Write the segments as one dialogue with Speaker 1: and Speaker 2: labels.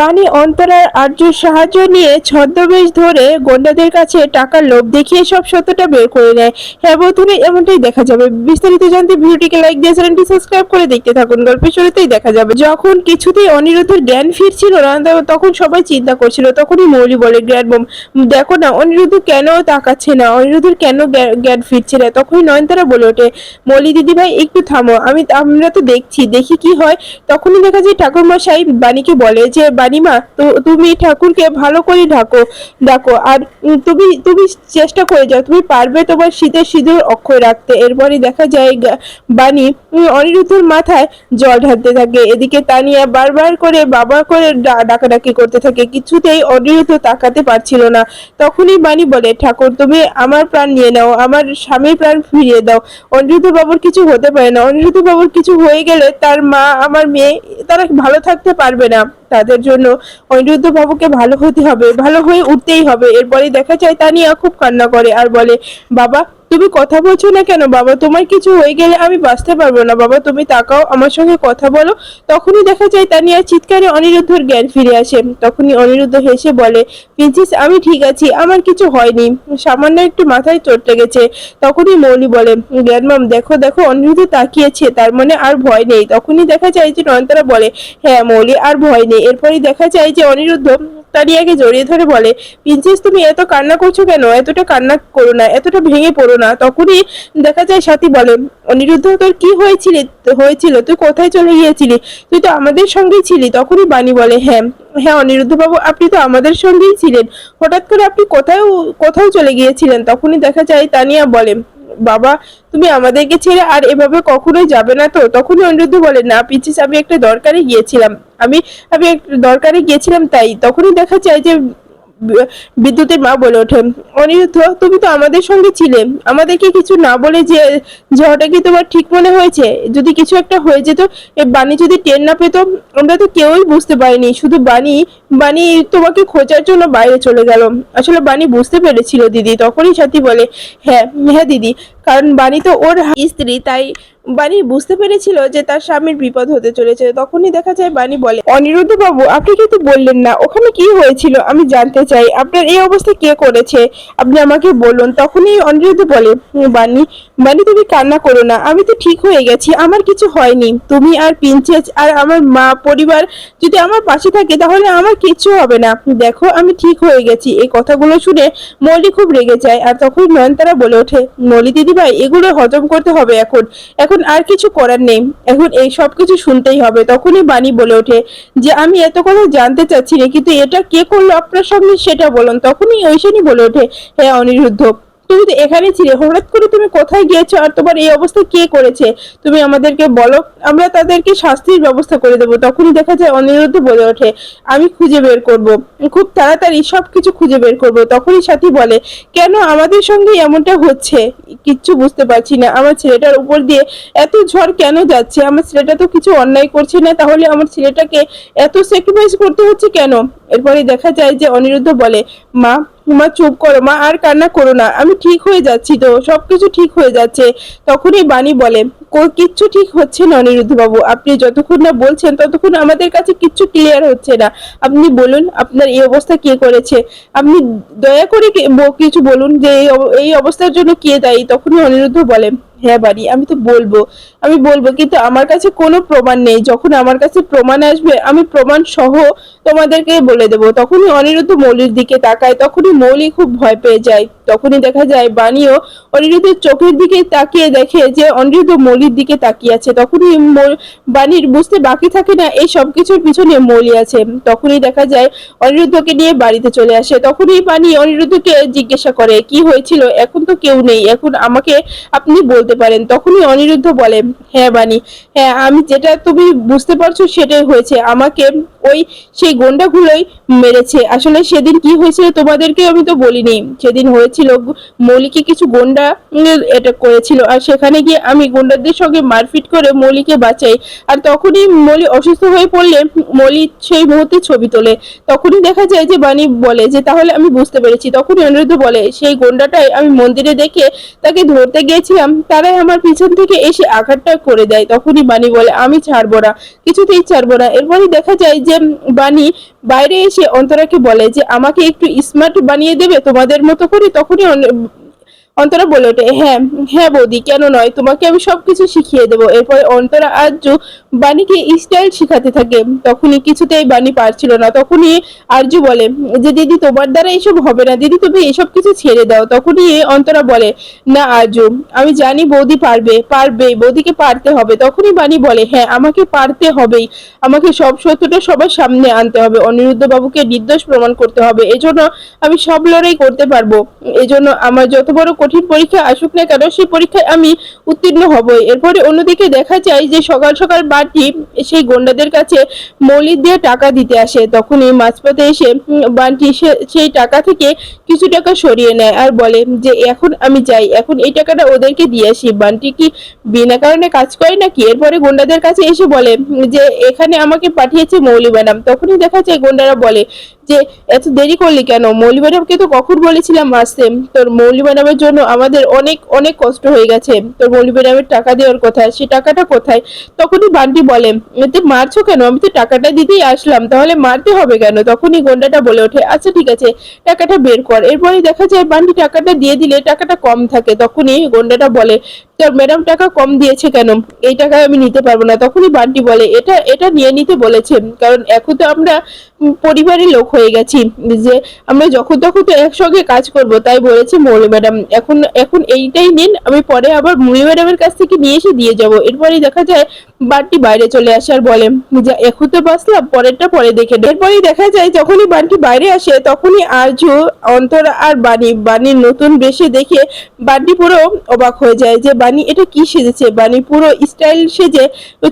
Speaker 1: বাণী অন্তরার আর্যর সাহায্য নিয়ে ছদ্মবেশ ধরে গোন্ডাদের কাছে টাকার লোভ দেখিয়ে সব সত্যটা বের করে নেয়। হ্যাঁ বন্ধুরা, এমনটাই দেখা যাবে। বিস্তারিত জানতে ভিডিওটিকে লাইক দিয়ে চ্যানেলটি সাবস্ক্রাইব করে দেখতে থাকুন। গল্পের শুরুতেই দেখা যাবে যখন কিছুতেই অনিরুদ্ধের জ্ঞান ফিরছিল না, তখন সবাই চিন্তা করছিল। তখনই মৌলি বলে, জ্ঞানবম দেখো না অনিরুদ্ধ কেন তাকাচ্ছে না, অনিরুদ্ধের কেন জ্ঞান ফিরছে না। তখনই নয়নতারা বলে ওঠে, মৌলি দিদি ভাই একটু থামো, আমরা তো দেখি কি হয়। তখনই দেখা যায় ঠাকুরমশাই বাণীকে বলে যে, বাণীমা তুমি ঠাকুরকে ভালো করে ডাকো আর তুমি তুমি চেষ্টা করে যাও, তুমি পারবে তোমার শীতের সিঁদুর অক্ষয় রাখতে। এরপরই দেখা যায় বাণী অনিরুদ্ধের মাথায় জল ঢালতে থাকে। এদিকে তানিয়া বারবার করে বাবা করে ডাকাডাকি করতে থাকে, কিছুতেই অনিরুদ্ধ তাকাতে পারছিল না। তখনই বাণী বলে, ঠাকুর তুমি আমার প্রাণ নিয়ে নাও, আমার স্বামীর প্রাণ ফিরিয়ে দাও। অনিরুদ্ধ বাবুর কিছু হতে পারে না, অনিরুদ্ধ বাবুর কিছু হয়ে গেলে তার মা আমার মেয়ে তারা ভালো থাকতে পারবে না। তাদের জন্য অনিরুদ্ধ বাবুকে ভালো হতে হবে, ভালো হয়ে উঠতেই হবে। এরপরে দেখা যায় তানিয়া খুব কান্না করে আর বলে, বাবা তুমি কথা বলছো না কেন? বাবা তোমার কিছু হয়ে গেলে আমি বাঁচতে পারবো না, বাবা তুমি তাকাও, আমার সঙ্গে কথা বলো। তখনই দেখা যায় তানিয়ার চিৎকারে অনিরুদ্ধর জ্ঞান ফিরে আসে। তখনই অনিরুদ্ধ হেসে বলে, প্রিন্সেস আমি ঠিক আছি, আমার কিছু হয়নি, সামান্য একটু মাথায় চোট লেগেছে। তখনই মৌলি বলে, জ্ঞানমাম দেখো দেখো অনিরুদ্ধ তাকিয়েছে, তার মানে আর ভয় নেই। তখনই দেখা যায় যে নয়নতারা বলে, হ্যাঁ মৌলি আর ভয় নেই। এরপরই দেখা যায় যে অনিরুদ্ধ তানিয়াকে জড়িয়ে ধরে বলে, প্রিন্সেস তুমি এত কান্না করছো কেন? এতটা কান্না করো না, এতটা ভেঙে পড়ো না। তখনই দেখা যায় সাথী বলে, অনিরুদ্ধ তোর কি হয়েছিল, তুই কোথায় চলে গিয়েছিলি? তুই তো আমাদের সঙ্গেই ছিলি। তখনই বাণী বলে, হ্যাঁ হ্যাঁ অনিরুদ্ধ বাবু আপনি তো আমাদের সঙ্গেই ছিলেন, হঠাৎ করে আপনি কোথাও চলে গিয়েছিলেন। তখনই দেখা যায় তানিয়া বলে, বাবা তুমি আমাদেরকে ছেড়ে আর এভাবে কখনোই যাবে না তো? তখনই অনিরুদ্ধ বলে, না প্রিন্সেস আমি একটা দরকারে গিয়েছিলাম, আমি আমি একটা দরকারে গিয়েছিলাম তাই। তখনই দেখা যায় যে বিদ্যুতের মা বলে ওঠে, অনিরুদ্ধ তুমি তো আমাদের সঙ্গে ছিলে, আমাদেরকে কিছু না বলে যে যাওয়াটা কি তোমার ঠিক মনে হয়েছে? যদি কিছু একটা হয়ে যেত, বাণী যদি টের না পেত, আমরা তো কেউই বুঝতে পারিনি, শুধু বাণী বাণী তোমাকে খোঁজার জন্য বাইরে চলে গেল। আসলে বাণী বুঝতে পেরেছিল দিদি। তখনই সাথী বলে, হ্যাঁ হ্যাঁ দিদি, কারণ বাণী তো ওর স্ত্রী, তাই বাণী বুঝতে পেরেছিল যে তার স্বামীর বিপদ হতে চলেছে। তখনই দেখা যায় বাণী বলে, অনিরুদ্ধ বাবু আপনি কিন্তু বললেন না ওখানে কি হয়েছিল, আমি জানতে চাই আপনার এই অবস্থা কে করেছে, আপনি আমাকে বলুন। তখনই অনিরুদ্ধ বলে, বাণী বাণী তুমি কান্না করো না, আমি তো ঠিক হয়ে গেছি, আমার কিছু হয়নি। তুমি আর প্রিন্সেস আর আমার মা পরিবার যদি আমার পাশে থাকে তাহলে আমার কিচ্ছু হবে না, দেখো আমি ঠিক হয়ে গেছি। এই কথাগুলো শুনে মৌলি খুব রেগে যায়। আর তখন নয়নতারা বলে ওঠে, মৌলি দিদি ভাই এগুলো হজম করতে হবে, এখন এখন আর কিছু করার নেই, এখন এই সব কিছু শুনতেই হবে। তখনই বাণী বলে ওঠে যে, আমি এত কথা জানতে চাচ্ছি না, কিন্তু এটা কে করলো আপনার সঙ্গে সেটা বলুন। তখনই ঐশানী বলে ওঠে, হ্যাঁ অনিরুদ্ধ তুমি তো এখানে ছিলে, হঠাৎ করে তুমি কোথায় গিয়েছো আর তোমার এই অবস্থা কে করেছে তুমি আমাদেরকে বলো, আমরা তাদেরকে শাস্তির ব্যবস্থা করে দেবো। তখনই দেখা যায় অনিরুদ্ধ বলে ওঠে, আমি খুঁজে বের করব, খুব তাড়াতাড়ি সবকিছু খুঁজে বের করব। তখনই সাথী বলে, কেন আমাদের সঙ্গে এমনটা হচ্ছে, কিচ্ছু বুঝতে পারছি না, আমার ছেলেটার উপর দিয়ে এত ঝড় কেন যাচ্ছে, আমার ছেলেটা তো কিছু অন্যায় করছে না, তাহলে আমার ছেলেটাকে এত স্যাক্রিফাইস করতে হচ্ছে কেন? এরপরে দেখা যায় যে অনিরুদ্ধ বলে, মা মা চুপ করো মা, আর কান্না করো না, আমি ঠিক হয়ে যাচ্ছি তো, সবকিছু ঠিক হয়ে যাচ্ছে। তখনই বাণী বলে, কিচ্ছু ঠিক হচ্ছে না অনিরুদ্ধ বাবু, আপনি যতক্ষণ না বলছেন ততক্ষণ আমাদের কাছে কিচ্ছু ক্লিয়ার হচ্ছে না। আপনি বলুন আপনার এই অবস্থা কে করেছে, আপনি দয়া করে কিছু বলুন যে এই অবস্থার জন্য কে দায়ী। তখনই অনিরুদ্ধ বলে, হ্যাঁ বাড়ি আমি বলবো কিন্তু আমার কাছে কোনো প্রমাণ নেই, যখন আমার কাছে প্রমাণ আসবে আমি প্রমাণ সহ তোমাদেরকে বলে দেবো। তখনই অনিরুদ্ধ মৌলির দিকে তাকায়, তখনই মৌলি খুব ভয় পেয়ে যায়। তখনই দেখা যায় বাণীও অনিরুদ্ধের চোখের দিকে তাকিয়ে দেখে যে অনিরুদ্ধ মৌলির দিকে তাকিয়ে আছে। তখনই বাণীর বুঝতে বাকি থাকে না এই সবকিছুর পিছনে মৌলি আছে। তখনই দেখা যায় অনিরুদ্ধকে নিয়ে বাড়িতে চলে আসে। তখনই বাণী অনিরুদ্ধকে জিজ্ঞাসা করে, কি হয়েছিল, এখন তো কেউ নেই, এখন আমাকে আপনি বলতে পারেন। তখনই অনিরুদ্ধ বলে, হ্যাঁ বাণী, হ্যাঁ আমি যেটা তুমি বুঝতে পারছো সেটাই হয়েছে, আমাকে সেই গন্ডাগুলোই মেরেছে। আসলে সেদিন কি হয়েছিল তোমাদেরকে আমি তো বলিনি, সেদিন হয়েছিল মৌলিকে কিছু গন্ডা এটা করেছিল, আর সেখানে গিয়ে আমি গন্ডাদের সঙ্গে মারপিট করে মৌলিকে বাঁচাই। আর তখনই মৌলি অসুস্থ হয়ে পড়লে মৌলি সেই মুহূর্তে ছবি তোলে। তখনই দেখা যায় যে বাণী বলে যে, তাহলে আমি বুঝতে পেরেছি। তখনই অনিরুদ্ধ বলে, সেই গন্ডাটাই আমি মন্দিরে দেখে তাকে ধরতে গিয়েছিলাম, তার তারাই আমার পিছন থেকে এসে আঘাতটা করে দেয়। তখনই বাণী বলে আমি ছাড়বো না, কিছুতেই ছাড়বো না। এরপরই দেখা যায় যে বাণী বাইরে এসে অন্তরাকে বলে যে আমাকে একটু স্মার্ট বানিয়ে দেবে তোমাদের মতো করে। তখনই অন্তরা বলে ওঠে হ্যাঁ হ্যাঁ বৌদি, কেন নয়, তোমাকে আমি সবকিছু শিখিয়ে দেবো। এরপরে অন্তরা আরজু বাণীকে স্টাইল শিখাতে থাকে। তখনই কিছুতেই বাণী পারছিল না। তখনই আরজু বলে যে দিদি তোমার দ্বারা এসব হবে না, দিদি তুমি এসব কিছু ছেড়ে দাও। তখনই অন্তরা বলে না আরজু, আমি জানি বৌদি পারবে, পারবে, বৌদিকে পারতে হবে। তখনই বাণী বলে হ্যাঁ আমাকে পারতে হবেই, আমাকে সব সত্যটা সবার সামনে আনতে হবে, অনিরুদ্ধ বাবুকে নির্দোষ প্রমাণ করতে হবে। এজন্য আমি সব লড়াই করতে পারবো, এজন্য আমার যত বড় কঠিন পরীক্ষা আসুক না কেন সেই পরীক্ষায় আমি উত্তীর্ণ হবই। এরপরে অন্যদিকে দেখা যায় যে সকাল সকাল বাটি সেই গন্ডাদের কাছে মৌলিক দিয়ে টাকা দিতে আসে। তখনই মাঝপথে এসে বান্টি সেই টাকা থেকে কিছু টাকা সরিয়ে নেয় আর বলে যে এখন আমি যাই, এখন এই টাকাটা ওদেরকে দিয়ে আসি। বান্টি কি বিনা কারণে কাজ করে নাকি? এরপরে গন্ডাদের কাছে এসে বলে যে এখানে আমাকে পাঠিয়েছে মৌলি ম্যাডাম। তখনই দেখা যায় গন্ডারা বলে যে এত দেরি করলি কেন? মৌলি ম্যাডামকে তো কখন বলেছিলাম আসতে, তোর মৌলি ম্যাডামের জন্য আমাদের অনেক অনেক কষ্ট হয়ে গেছে, তোর মৌলি ম্যাডামের টাকা দেওয়ার কথা, সে টাকাটা কোথায়? তখনই বান্টি বলে এতে মারছো কেন? আমি তো টাকাটা দিতেই আসলাম, তাহলে মারতে হবে কেন? তখনই গন্ডাটা বলে ওঠে আচ্ছা ঠিক আছে, টাকাটা বের কর। এরপরে দেখা যায় বান্টি টাকাটা দিয়ে দিলে টাকাটা কম থাকে। তখনই গন্ডাটা বলে তোর ম্যাডাম টাকা কম দিয়েছে কেন? এই টাকা আমি নিতে পারবো না। তখনই বান্টি বলে এটা এটা নিয়ে নিতে বলেছে, কারণ এখন তো আমরা পরিবারের লোক হয়ে গেছি, যে আমরা যখন তখন তো একসঙ্গে কাজ করব, তাই বলেছে মৌলি ম্যাডাম। এখন এখন এইটাই নিন, আমি পরে আবার মৌলি ম্যাডামের কাছ থেকে নিয়ে এসে দিয়ে যাব। এরপরেই দেখা যায় বান্টি বাইরে চলে আসে আর বলে যে এখন তো বাঁচলাম, পরেরটা পরে দেখে নেব। এরপরেই দেখা যায় যখনই বান্টি বাইরে আসে তখনই আরজু, অন্তরা আর বাণীর নতুন বেশে দেখে বান্টি পুরো অবাক হয়ে যায় যে বাণী এটা কি সেজেছে। বাণী পুরো স্টাইল সেজে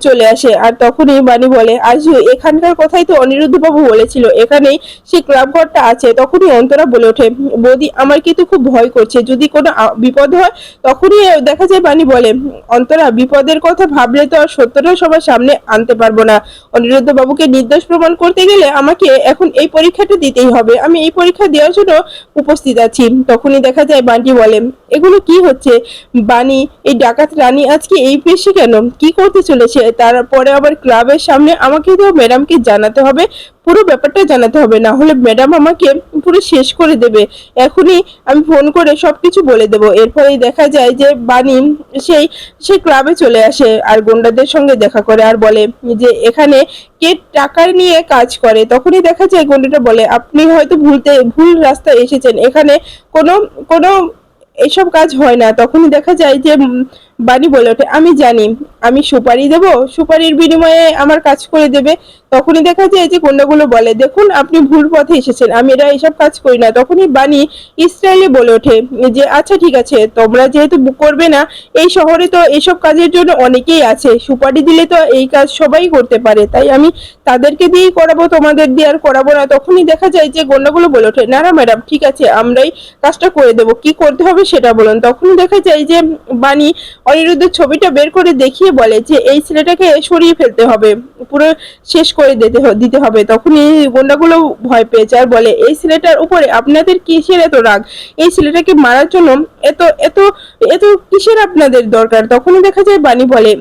Speaker 1: চলে আসে আর তখনই বাণী বলে আরজু এখানকার কথাই তো অনিরুদ্ধ বাবু বলেছিল, এখানেই সে ক্লাব ঘরটা আছে। তখনই অন্তরা বলে ওঠে বৌদি আমার কিন্তু খুব ভয় করছে, যদি কোনো বিপদ হয়। তখনই দেখা যায় বাণী বলে অন্তরা বিপদের কথা ভাবলে তো আর সত্যটা সবার সামনে আনতে পারবো না, অনিরুদ্ধ বাবুকে নির্দোষ প্রমাণ করতে গেলে আমাকে এখন এই পরীক্ষাটা দিতেই হবে, আমি এই পরীক্ষা দেওয়ার জন্য উপস্থিত আছি। তখনই দেখা যায় বান্টি বলে এগুলো কি হচ্ছে? বাণী এই ডাকাত রানী আজকে এই পেশে কেন? কি করতে চলেছে? তারপরে আবার ক্লাবের সামনে আমাকে তো ম্যাডামকে জানাতে হবে, পুরো ব্যাপারটা জানাতে হবে, না হলে ম্যাডাম আমাকে পুরো শেষ করে দেবে। এখনই আমি ফোন করে সবকিছু বলে দেব। এরপরেই দেখা যায় যে বাণী সেই ক্লাবে চলে আসে আর গুন্ডাদের সঙ্গে দেখা করে আর বলে যে এখানে কে টাকা নিয়ে কাজ করে। তখনই দেখা যায় গুন্ডাটা বলে আপনি হয়তো ভুল রাস্তায় এসেছেন, এখানে কোনো কোনো এসব কাজ হয় না। তখনই দেখা যায় যে বাণী বলে ওঠে আমি জানি, আমি সুপারি দেব, সুপারির বিনিময়ে আমার কাজ করে দেবে। তখনই দেখা যায় যে গুন্ডাগুলো বলে দেখুন আপনি ভুল পথে এসেছেন, আমি এরা এসব কাজ করি না। তখনই বাণী ইসরায়েলে বলে ওঠে যে আচ্ছা ঠিক আছে, তোমরা যেহেতু করবে না, এই শহরে তো এসব কাজের জন্য অনেকেই আছে, সুপারি দিলে তো এই কাজ সবাই করতে পারে, তাই আমি তাদেরকে দিয়েই করাবো, তোমাদের দিয়ে আর করাবো না। তখনই দেখা যায় যে গুন্ডাগুলো বলে ওঠে না না ম্যাডাম ঠিক আছে, আমরাই কাজটা করে দেবো, কি করতে হবে সেটা বলুন। তখনই দেখা যায় যে বাণী অনিরুদ্ধের ছবিটা বের করে দেখিয়ে বলে যে এই ছেলেটাকে সরিয়ে ফেলতে হবে, পুরো শেষ করে দিতে হবে। তখনই গুন্ডাগুলো ভয় পেয়েছে আর বলে এই ছেলেটার উপরে আপনাদের কিসের এত রাগ? এই ছেলেটাকে মারার জন্য এত এত এত কিসের আপনাদের দরকার? তখনই দেখা যায় বাণী বলে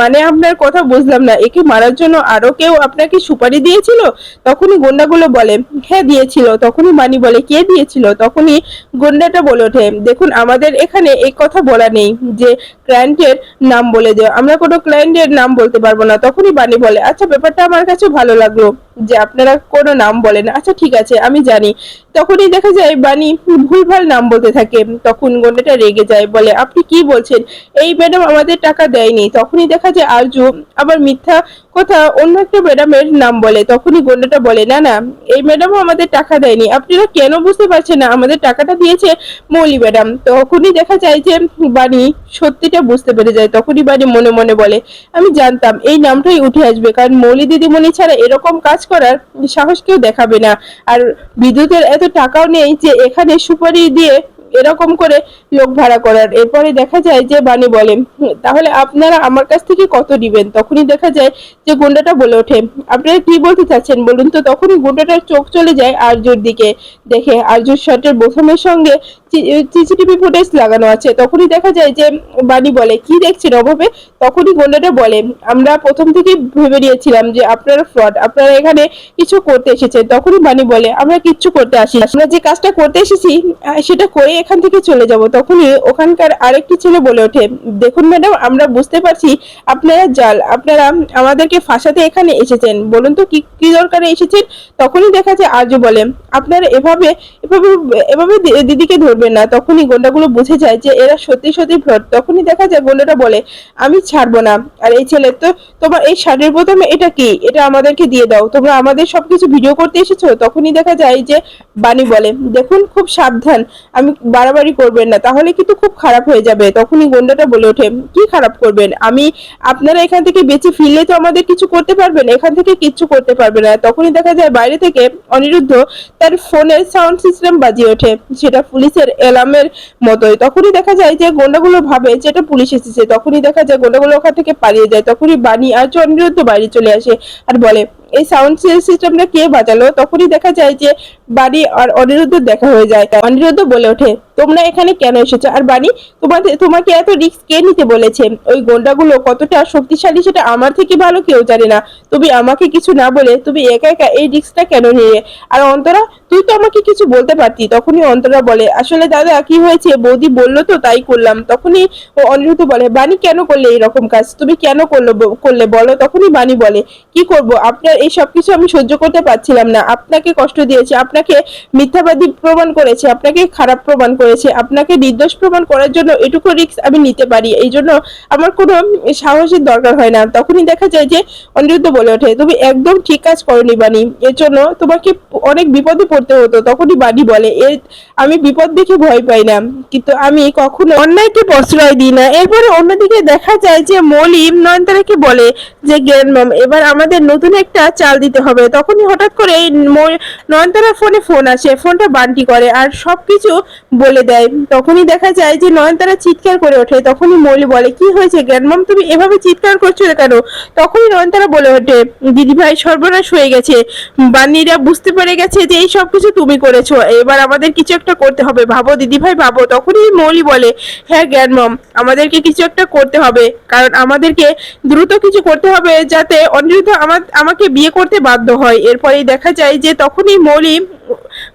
Speaker 1: মানে আপনার কথা বুঝলাম না, একে মারার জন্য আরো কেউ আপনাকে সুপারি দিয়েছিল? তখনই গুন্ডাগুলো বলে হ্যাঁ দিয়েছিল। তখনই বাণী বলে কে দিয়েছিল? তখনই গুন্ডাটা বলে ওঠে দেখুন আমাদের এখানে এই কথা বলা নেই যে ক্লায়েন্টের নাম বলে দেওয়া, আমরা কোনো ক্লায়েন্টের নাম বলতে পারবো না। তখনই বাণী বলে আচ্ছা ব্যাপারটা আমার কাছে ভালো লাগলো যে আপনারা কোনো নাম বলেন, আচ্ছা ঠিক আছে আমি জানি। তখনই দেখা যায় বাণী ভুলভাল নাম বলতে থাকে। তখন গন্ডাটা রেগে যায়, বলে আপনি কি বলছেন, এই ম্যাডাম আমাদের টাকা দেয়নি। তখনই দেখা যায় আরজু আবার মিথ্যা কথা অন্য একটা ম্যাডামের নাম বলে। তখনই গন্ডাটা বলে না না এই ম্যাডামও আমাদের টাকা দেয়নি, আপনারা কেন বুঝতে পারছেন না, আমাদের টাকাটা দিয়েছে মৌলি ম্যাডাম। তখনই দেখা যায় যে বাণী সত্যিটা বুঝতে পেরে যায়। তখনই বাণী মনে মনে বলে আমি জানতাম এই নামটাই উঠে আসবে, কারণ মৌলি দিদিমণি ছাড়া এরকম কাজ করার সাহস কেউ দেখাবে না। আর বিদ্যুতের এত টাকাও নেই যে এখানে সুপারি দিয়ে এরকম করে লোক ভাড়া করার। এরপরে দেখা যায় যে বাণী বলে তাহলে আপনারা আমার কাছ থেকে কত দিবেন? তখনই দেখা যায় যে গুন্ডাটা বলে ওঠে আপনারা কি বলতে চাচ্ছেন বলুন তো। তখনই গুন্ডাটার চোখ চলে যায় আরজুর দিকে, দেখে আরজুর শার্টের বোতামের সঙ্গে সিসিটিভি ফুটেজ লাগানো আছে। তখনই দেখা যায় যে বাণী বলে, কি দেখছেন অভাবে? তখনই গোন্ডাটা বলে, আমরা প্রথম থেকেই ভেবে নিয়েছিলাম যে আপনারা ফ্রড, আপনারা এখানে কিছু করতে এসেছেন। তখনই বাণী বলে, আমরা কিচ্ছু করতে আসি, আমরা যে কাজটা করতে এসেছি সেটা করে এখান থেকে চলে যাব। তখনই ওখানকার আরেকটি ছেলে বলে ওঠে, দেখুন ম্যাডাম, আমরা বুঝতে পারছি আপনারা জাল, আপনারা আমাদেরকে ফাঁসাতে এখানে এসেছেন, বলুন তো কি কি দরকারে এসেছেন? তখনই দেখা যায় আর্য বলে, আপনারা এভাবে এভাবে এভাবে দিদিকে ধরবেন না। তখনই গোন্ডাগুলো বুঝে যায় যে এরা সত্যি সত্যি ফ্রড। তখনই দেখা যায় গোন্ডাটা বলে, আমি ছাড়বো না। আর এই ছেলে তো, তোমার এই শাড়ির বোতামে এটা কি? এটা আমাদেরকে দিয়ে দাও, তোমরা আমাদের সবকিছু ভিডিও করতে এসেছো। তখনই দেখা যায় যে বাণী বলে, দেখুন খুব সাবধান, আমি বাড়াবাড়ি করবেন না, তাহলে কিন্তু খুব খারাপ হয়ে যাবে। তখনই গোন্ডাটা বলে ওঠে, কি খারাপ করবেন? আমি, আপনারা এখান থেকে বেঁচে ফিরলে তো আমাদের কিছু করতে পারবেন, এখান থেকে কিচ্ছু করতে পারবে না। তখনই দেখা যায় বাইরে থেকে অনিরুদ্ধ তার ফোনের সাউন্ড সিস্টেম বাজিয়ে ওঠে, সেটা পুলিশের এলার্মের মতোই। তখনই দেখা যায় যে গোন্ডাগুলো ভাবে যে এটা পুলিশ এসেছে। তখনই দেখা যায় গোন্ডাগুলো ওখান থেকে পালিয়ে যায়। তখনই বাণী আর অনিরুদ্ধ বাইরে চলে আসে আর বলে, এই সাউন্ড সিস্টেমটা কে বাজালো? তখনই দেখা যায় যে বাণী আর অনিরুদ্ধ দেখা হয়ে যায়। অনিরুদ্ধ বলে ওঠে, তোমরা এখানে কেন এসেছো? আর বাণী, তোমাকে এত রিস্ক কে নিতে বলেছে? ওই গোন্ডাগুলো কতটা শক্তিশালী সেটা আমার থেকে ভালো কেউ জানে না। তুমি আমাকে কিছু না বলে তুমি একা একা এই রিস্কটা কেন নিয়ে? আর অন্তরা, তুই তো আমাকে কিছু বলতে পারতি। তখনই অন্তরা বলে, আসলে দাদা কি হয়েছে, বৌদি বললো তো তাই করলাম। তখনই অনিরুদ্ধ বলে, বাণী কেন করলে এইরকম কাজ? তুমি কেন করলে বলো? তখনই বাণী বলে, কি করব, আপনার এই সবকিছু আমি সহ্য করতে পারছিলাম না। আপনাকে কষ্ট দিয়েছে, আপনাকে মিথ্যাবাদী প্রমাণ করেছে, আপনাকে খারাপ প্রমাণ করেছে, আপনাকে নির্দোষ প্রমাণ করার জন্য এটুকু রিস্ক আমি নিতে পারি, এই জন্য আমার কোনো সাহসের দরকার হয় না। তখনই দেখা যায় যে অনিরুদ্ধ বলে ওঠে, তুমি একদম ঠিক কাজ করনি বাণী, এর জন্য তোমাকে অনেক বিপদে পড়তে হতো। তখনই বাণী বলে, আমি বিপদ দেখে ভয় পাই না, কিন্তু আমি কখনো অন্যায়কে প্রশ্রয় দিই না। এরপরে অন্যদিকে দেখা যায় যে মলি নয়নতারাকে বলে যে, জ্ঞানমম, এবার আমাদের নতুন একটা চাল দিতে হবে। তখনই হঠাৎ করে নয়নতারার ফোন আসে, ফোনটা বান্টি করে আর সবকিছু বলে দেয়। তখনই দেখা যায় যে নয়নতারা চিৎকার করে ওঠে। তখনই মৌলি বলে, কি হয়েছে জ্ঞানমম, তুমি এভাবে চিৎকার করছো কেন? তখনই নয়নতারা বলে ওঠে, দিদি ভাই সর্বনাশ হয়ে গেছে, বান্নিরা বুঝতে পেরে গেছে যে এই সবকিছু তুমি করেছো, এবার আমাদের কিছু একটা করতে হবে, ভাবো দিদি ভাই ভাবো। তখনই মৌলি বলে, হ্যাঁ জ্ঞানমম, আমাদেরকে কিছু একটা করতে হবে, কারণ আমাদেরকে দ্রুত কিছু করতে হবে যাতে অনিরুদ্ধ আমাকে বিয়ে করতে বাধ্য হয়। এরপরেই দেখা যায় যে তখনই মৌলি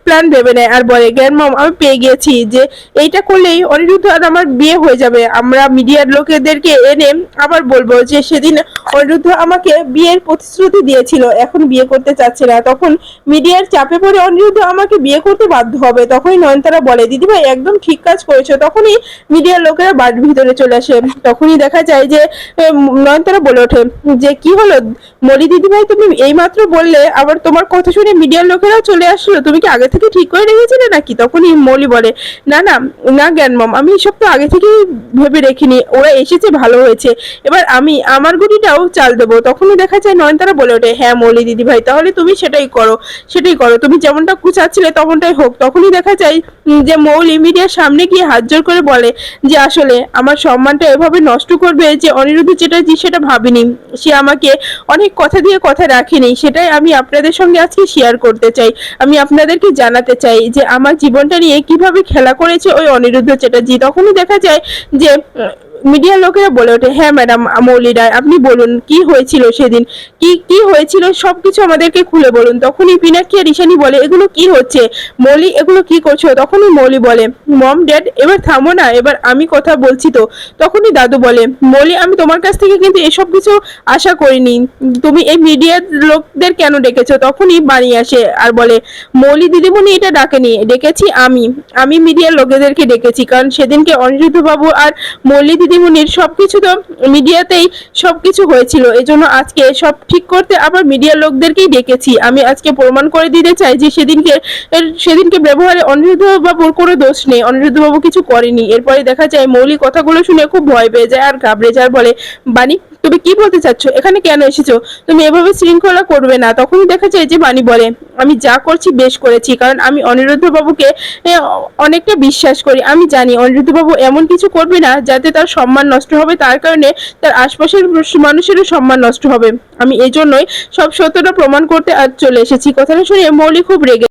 Speaker 1: প্ল্যান ভেবে নেয় আর বলে, জ্ঞানমম, আমি পেয়ে গেছি যে এইটা করলেই অনিরুদ্ধ আর আমার বিয়ে হয়ে যাবে। আমরা মিডিয়ার লোকেদেরকে এনে আবার বলবো যে সেদিন অনিরুদ্ধ আমাকে বিয়ের প্রতিশ্রুতি দিয়েছিল, এখন বিয়ে করতে চাচ্ছে না, তখন মিডিয়ার চাপে পড়ে অনিরুদ্ধ আমাকে বিয়ে করতে বাধ্য হবে। তখনই নয়নতারা বলে, দিদিভাই একদম ঠিক কাজ করেছো। তখনই মিডিয়ার লোকেরা বাড়ির ভিতরে চলে আসে। তখনই দেখা যায় যে নয়নতারা বলে ওঠে, যে কি হলো মলি দিদিভাই, তুমি এইমাত্র বললে, আবার তোমার কথা শুনে মিডিয়ার লোকেরাও চলে আসলো, তুমি কি আগে থেকে ঠিক করে রেখেছিলে নাকি? তখনই মলি বলে, না না না জ্ঞানমম, আমি এসব তো আগে থেকেই ভেবে রেখিনি, ওরা এসেছে ভালো হয়েছে, এবার আমি আমার গুটিটাও চাল দেবো। তখনই দেখা যায় নয়নতারা বলে ওঠে, হ্যাঁ মলি দিদিভাই, তাহলে তুমি সেটাই করো, তুমি যেমনটা চাচ্ছিলে তেমনটাই হোক। তখনই দেখা যায় যে মৌলি মিডিয়ার সামনে গিয়ে হাত জোর করে বলে যে আসলে আমার সম্মানটা এভাবে নষ্ট করবে যে অনিরুদ্ধ চ্যাটার্জি সেটা ভাবিনি, সে আমাকে অনেক কথা দিয়ে কথা রাখেনি, সেটাই আমি আপনাদের সঙ্গে আজকে শেয়ার করতে চাই। আমি আপনাদেরকে জানাতে চাই যে আমার জীবনটা নিয়ে কিভাবে খেলা করেছে ওই অনিরুদ্ধ চ্যাটার্জি। তখনই দেখা যায় যে মিডিয়ার লোকেরা বলে ওঠে, হ্যাঁ ম্যাডাম মৌলি রায়, আপনি বলুন কি হয়েছিল সেদিন, কি কি হয়েছিল সবকিছু আমাদেরকে খুলে বলুন। তখনই পিনাকি আর ঈশানী বলে, এগুলো কি হচ্ছে মৌলি, এগুলো কি করছো? তখনই মৌলি বলে, মম ড্যাড এবার থামো না, এবার আমি কথা বলছি তো। তখনই দাদু বলে, মৌলি আমি তোমার কাছ থেকে কিন্তু এসব কিছু আশা করিনি, তুমি এই মিডিয়ার লোকদের কেন ডেকেছো? তখনই বাড়ি আসে আর বলে, মৌলি দিদিমণি এটা ডাকেনি, ডেকেছি আমি মিডিয়ার লোকেদেরকে ডেকেছি, কারণ সেদিনকে অনিরুদ্ধ বাবু আর মৌলি দিদিমণির সবকিছু তো মিডিয়াতেই সবকিছু হয়েছিল, এজন্য আজকে সব ঠিক করতে আবার মিডিয়ার লোকদেরকেই ডেকেছি। আমি আজকে প্রমাণ করে দিতে চাই যে সেদিনকে ব্যবহারে অনিরুদ্ধ বাবুর কোনো দোষ নেই, অনিরুদ্ধ বাবু কিছু করেনি। এরপরে দেখা যায় মৌলি কথাগুলো শুনে খুব ভয় পেয়ে যায় আর ঘাবড়ে যায়, বলে, বাণী তুমি কি বলতে চাচ্ছ, এখানে কেন এসেছো? তুমি এভাবে শৃঙ্খলা করবে না। তখনই দেখা যায় যে বাণী বলে, আমি যা করছি বেশ করেছি, কারণ আমি অনিরুদ্ধ বাবুকে অনেকটা বিশ্বাস করি, আমি জানি অনিরুদ্ধ বাবু এমন কিছু করবে না যাতে তার সম্মান নষ্ট হবে, তার কারণে তার আশপাশের মানুষেরও সম্মান নষ্ট হবে। আমি এই জন্যই সব সত্যটা প্রমাণ করতে আজ চলে এসেছি। কথাটা শুনে মৌলি খুব রেগে